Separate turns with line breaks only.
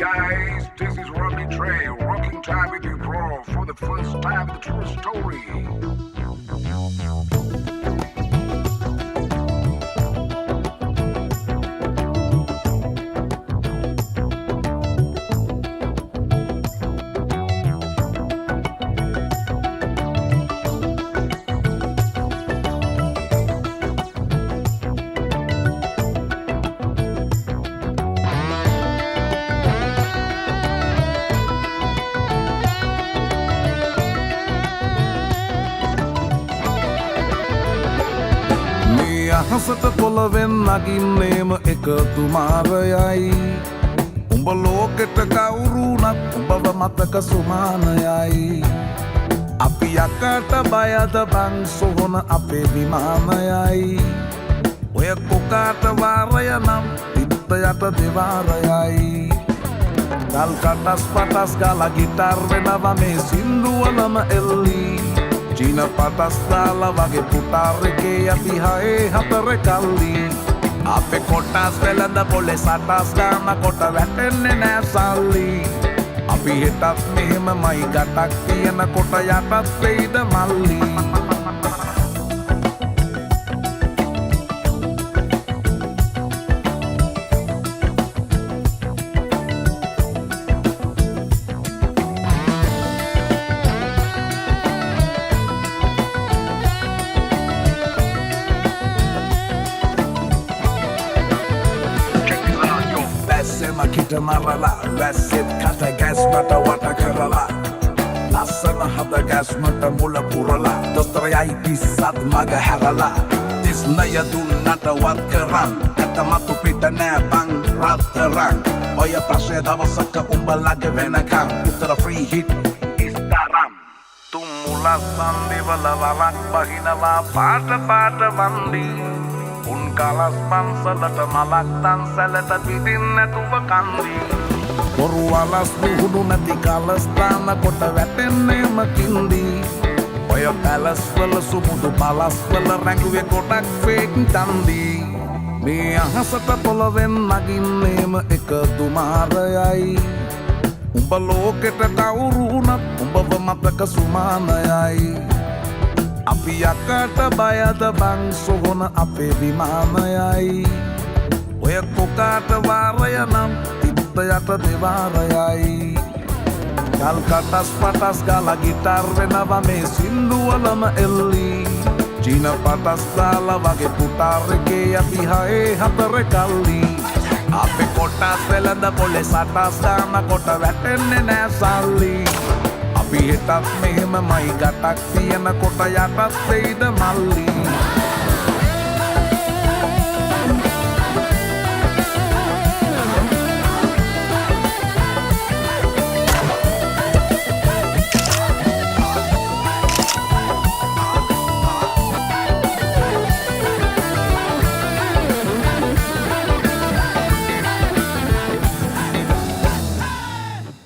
guys, this is Rodney Trey, rocking time with you, bro, for the first time with the true story.
අහසට පොළවෙන් නගින්නේම එකතු මාරයයි උඹ ලෝකෙට කවුරුනත් උඹව මතක සුමානයයි අපි යකට බයද බං සොහොන අපේ විමානයයි ඔය කොකාට වාරය නම් තිත්ත යට දෙවාරයයි ගල් කටස් පටස් ගාලා ගිටාර් වෙනවා මේ සින්දුවලම එල්ලී චීන පටස් දාලා වගේ පුටාර් එකේ අපි හයේ හතර කල්ලි අපේ කොටස් වෙලඳ පොලේ සටස් ගාන කොට වැටෙන්නේ නෑ සල්ලි අපි හෙටත් මෙහෙමමයි ගටක් තියෙන කොට යටත් වෙයිද මල්ලි Kita marala, වැස්සෙත් කට ගැස් මට වට කරලා ලස්සන හද ගැස් මට මුල පුරලා දොස්තරයයි පිස්සත් මග හැරලා තිස්නය දුන්නට වත් කරන් ඇත මතු පිට නෑ බං රත්තරන් ඔය ප්‍රශ්නය දවසක උඹලගේ වෙනකම් උත්තර ෆ්‍රී හිට් ඉස්තරම් තුම් මුලස් සන්දිවල වලක් බහිනවා පාට පාට වන්දි උන් කලස් පන්සලට මලක් තන්සලට පිටින් නැතුව කන්දි බොරු අලස් දුහුණු නැති කලස් තාන කොට වැටෙන්නේම කින්දි ඔය පැලස් වල සුමුදු පලස් වල රැඟුවේ ගොඩක් ෆේක් තන්දි මේ අහසට පොළවෙන් නගින්නේම එකතු මාරයයි උඹ ලෝකෙට කවුරුනත් උඹව මතක සුමානයයි අපි යකට බයද බං සොහොන අපේ විමානයයි ඔය කොකාට වාරය නම් තිත්ත යට දෙවාරයයි ගල් කටස් පටස් ගාලා ගිටාර් වෙනවා මේ සින්දුවලම එල්ලී චීන පටස් දාලා වගේ පුටාර් එකේ අපි හයේ හතර කල්ලි අපේ කොටස් වෙලඳ පොලේ සටස් ගාන කොට වැටෙන්නේ නෑ සල්ලි අපි හෙටත් මෙහෙමමයි ගටක් තියෙන කොට යටත් වෙයිද මල්ලි